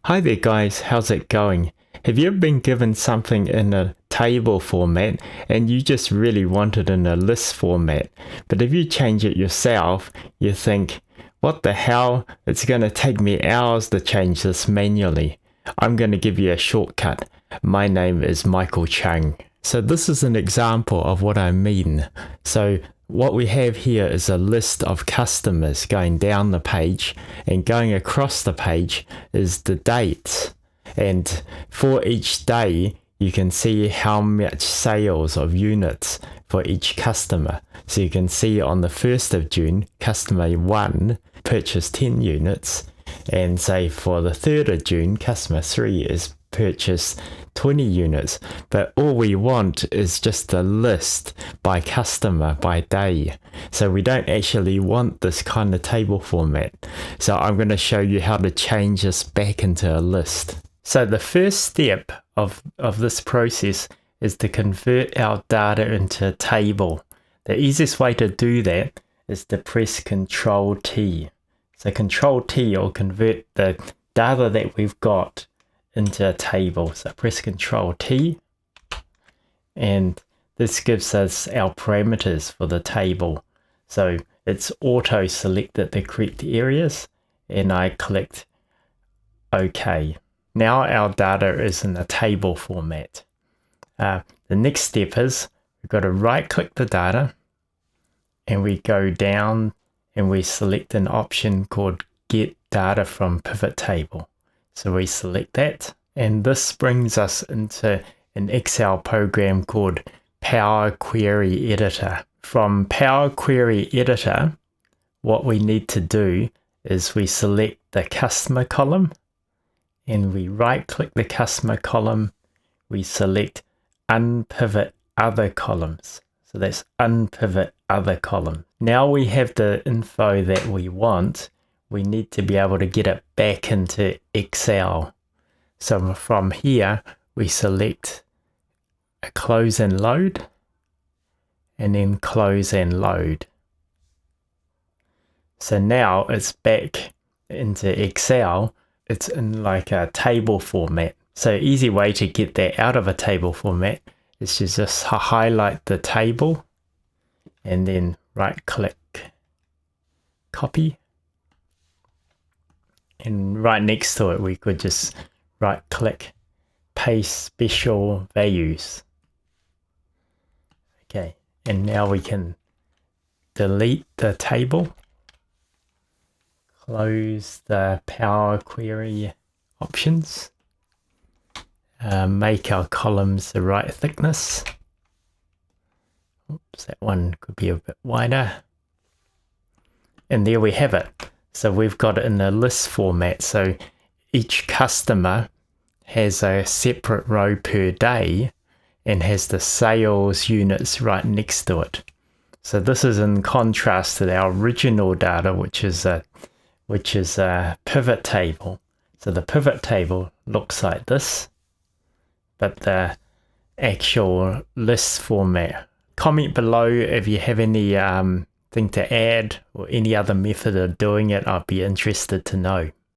Hi there guys, how's it going? Have you ever been given something in a table format and you just really want it in a list format, but if you change it yourself, you think, what the hell, it's going to take me hours to change this manually. I'm going to give you a shortcut. My name is Michael Chung. So this is an example of what I mean. So what we have here is a list of customers going down the page, and going across the page is the dates. And for each day, you can see how much sales of units for each customer. So you can see on the 1st of June, customer 1 purchased 10 units. And say for the 3rd of June, customer 3 is purchased 20 units, but all we want is just a list by customer by day. So we don't actually want this kind of table format. So I'm going to show you how to change this back into a list. So the first step of this process is to convert our data into a table. The easiest way to do that is to press Control T. So Control T will convert the data that we've got into a table. So press Control T, and this gives us our parameters for the table. So it's auto selected the correct areas, and I clicked OK. Now our data is in a table format. The next step is we've got to right click the data, and we go down and we select an option called Get Data from Pivot Table. So we select that, and this brings us into an Excel program called Power Query Editor. From Power Query Editor, what we need to do is we select the customer column, and we right click the customer column, we select unpivot other columns. So that's unpivot other column. Now we have the info that we want. We need to be able to get it back into Excel. So from here, we select a close and load, and then close and load. So now it's back into Excel. It's in like a table format. So easy way to get that out of a table format is to just highlight the table and then right click, copy. And right next to it, we could just right click, paste special values. Okay, and now we can delete the table, close the Power Query options, make our columns the right thickness. Oops, that one could be a bit wider. And there we have it. So we've got it in a list format. So each customer has a separate row per day and has the sales units right next to it. So this is in contrast to our original data, which is a pivot table. So the pivot table looks like this, but the actual list format. Comment below if you have any thing to add or any other method of doing it. I'd be interested to know.